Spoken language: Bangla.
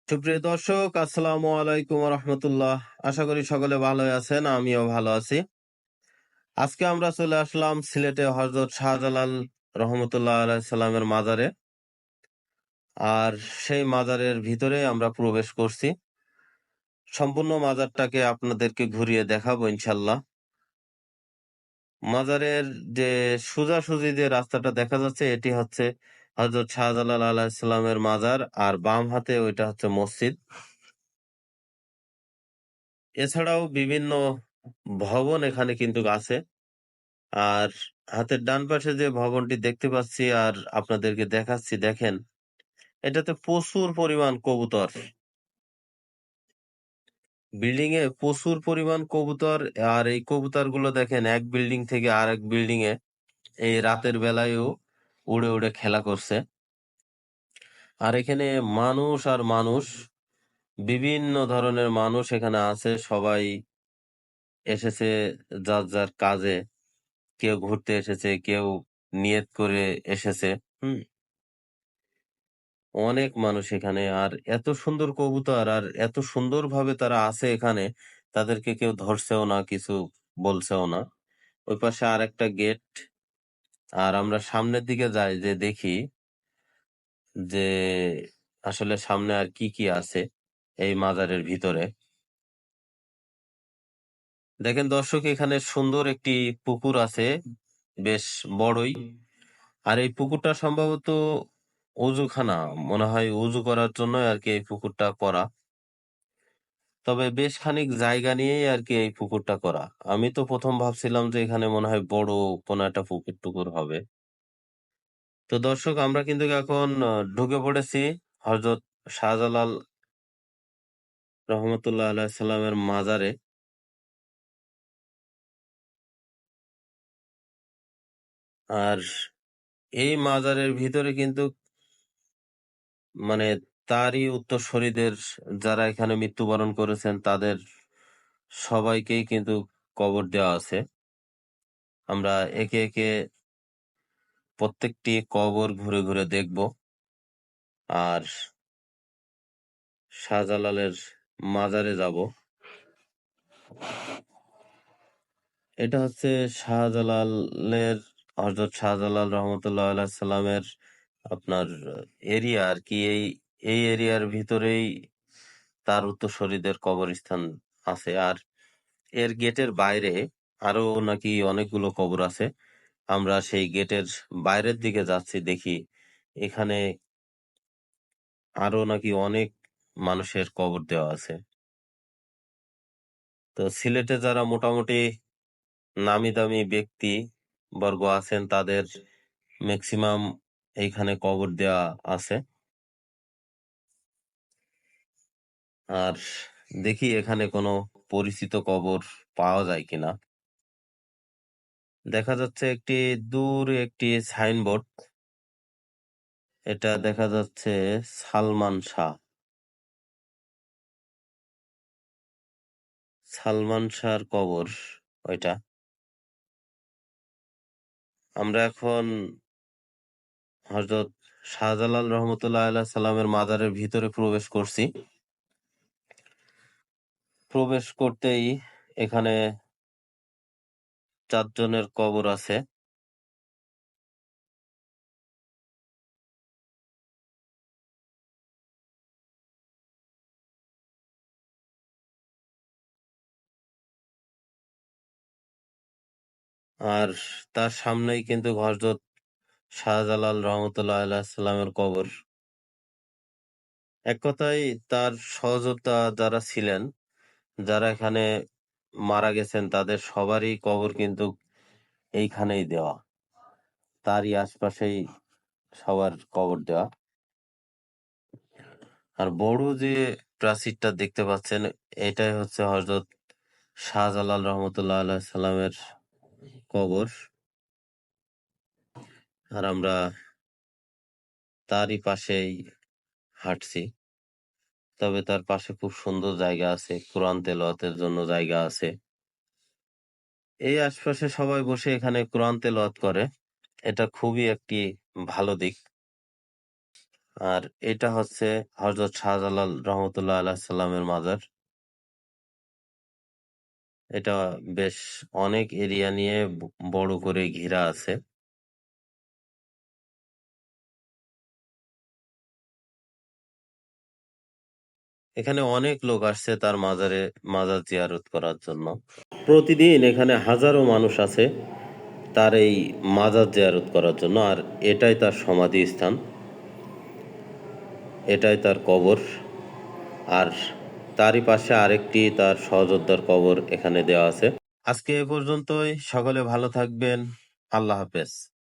সুপ্রিয় দর্শক, আসসালামু আলাইকুম রহমতুল্লাহ। আশা করি সকলে ভালো আছেন, আমিও ভালো আছি। আজকে আমরা চলে আসলাম সিলেটে হযরত শাহজালাল রহমতুল্লাহ আলাইহিস সালামের মাজারে। আর সেই মাজারের ভিতরে আমরা প্রবেশ করছি। সম্পূর্ণ মাজারটাকে আপনাদেরকে ঘুরিয়ে দেখাবো ইনশাল্লাহ। মাজারের যে সোজাসুজি যে রাস্তাটা দেখা যাচ্ছে, এটি হচ্ছে হযরত শাহজালাল আলাইহিস সালামের মাজার, আর বাম হাতে ওইটা হচ্ছে মসজিদ। এছাড়াও বিভিন্ন ভবন এখানে কিন্তু আছে। আর হাতের ডান পাশে যে ভবনটি দেখতে পাচ্ছি আর আপনাদেরকে দেখাচ্ছি, দেখেন এটাতে প্রচুর পরিমাণ কবুতর। বিল্ডিং এ প্রচুর পরিমাণ কবুতর। আর এই কবুতর গুলো দেখেন এক বিল্ডিং থেকে আরেক বিল্ডিং এ এই রাতের বেলায়ও উড়ে উড়ে খেলা করছে। আর এখানে মানুষ আর মানুষ, বিভিন্ন ধরনের মানুষ এখানে আছে। সবাই এসেছে যার যার কাজে। কেউ ঘুরতে এসেছে, কেউ নিয়ত করে এসেছে। হুম অনেক মানুষ এখানে। আর এত সুন্দর কবুতর, আর এত সুন্দরভাবে তারা আছে এখানে, তাদেরকে কেউ ধরছেও না, কিছু বলছেও না। ওই পাশে আর একটা গেট। আর আমরা সামনের দিকে যাই, যে দেখি যে আসলে সামনে আর কি কি আছে এই মাজারের ভিতরে। দেখেন দর্শক, এখানে সুন্দর একটি পুকুর আছে, বেশ বড়ই। আর এই পুকুরটা সম্ভবত অজুখানা, মনে হয় অজু করার জন্য আর কি এই পুকুরটা করা। তবে বেশ খানিক জায়গা নিয়েই আর কি এই পুকুরটা করা। আমি তো প্রথম ভাবছিলাম যে এখানে মনে হয় বড় কোনো একটা পুকুর টুকুর হবে। তো দর্শক, আমরা কিন্তু এখন ঢুকে পড়েছি হযরত শাহজালাল রহমতুল্লাহ আলাইহিস সালামের মাজারে। আর এই মাজারের ভিতরে কিন্তু মানে তারই উত্তরসূরিদের, যারা এখানে মৃত্যুবরণ করেছেন, তাদের সবাইকেই কিন্তু কবর দেওয়া আছে। আমরা একে একে প্রত্যেকটি কবর ঘুরে ঘুরে দেখব। আর শাহজালালের মাজারে যাব। এটা হচ্ছে শাহজালালের, হযরত শাহজালাল রহমতুল্লাহ আলাইহিস সালামের আপনার এরিয়া আর কি। এই এরিয়ার ভিতরেই তার উত্তরসূরিদের কবরস্থান আছে। আর এর গেটের বাইরে আরো নাকি অনেকগুলো কবর আছে। আমরা সেই গেটের বাইরের দিকে যাচ্ছি, দেখি এখানে আরো নাকি অনেক মানুষের কবর দেওয়া আছে। তো সিলেটে যারা মোটামুটি নামি দামি ব্যক্তি বর্গ আছেন, তাদের ম্যাক্সিমাম এইখানে কবর দেওয়া আছে। আর দেখি এখানে কোনো পরিচিত কবর পাওয়া যায় কিনা। দেখা যাচ্ছে একটি দূরে একটি সাইনবোর্ড, এটা দেখা যাচ্ছে সালমান শাহ। সালমান শাহর কবর ওইটা। আমরা এখন হযরত শাহজালাল রহমতুল্লাহ আলাইহিস সালামের মাজারের ভিতরে প্রবেশ করছি। প্রবেশ করতেই এখানে 4 জনের কবর আছে। আর তার সামনেই কিন্তু হযরত শাহজালাল রহমতুল্লাহ আলাইহিস সালামের কবর। এক কথায় তার সহযোদ্ধা যারা ছিলেন, যারা এখানে মারা গেছেন, তাদের সবারই কবর কিন্তু এইখানেই দেওয়া। তারই আশপাশেই সবার কবর দেওয়া। আর বড় যে প্রাচীরটা দেখতে পাচ্ছেন, এটাই হচ্ছে হযরত শাহজালাল রহমতুল্লাহ আলাইহিস সালামের কবর। আর আমরা তারই পাশেই হাঁটছি। তবে তার পাশে খুব সুন্দর জায়গা আছে, কোরআন তেলাওয়াতের জন্য জায়গা আছে। এই আশপাশে সবাই বসে এখানে কোরআন তেলাওয়াত করে। এটা খুবই একটি ভালো দিক। আর এটা হচ্ছে হযরত শাহজালাল রহমতুল্লাহ আলাইহিস সালামের মাজার। এটা বেশ অনেক এরিয়া নিয়ে বড় করে ঘেরা আছে। এখানে অনেক লোক আসছে তার মাজার জিয়ারত করার জন্য। প্রতিদিন এখানে হাজারো মানুষ আছে তার এই মাজার জিয়ারত করার জন্য। আর এটাই তার সমাধি স্থান, এটাই তার কবর। আর তারই পাশে আরেকটি তার সহযোদ্ধার কবর এখানে দেওয়া আছে। আজকে এ পর্যন্তই। সকলে ভালো থাকবেন। আল্লাহ হাফেজ।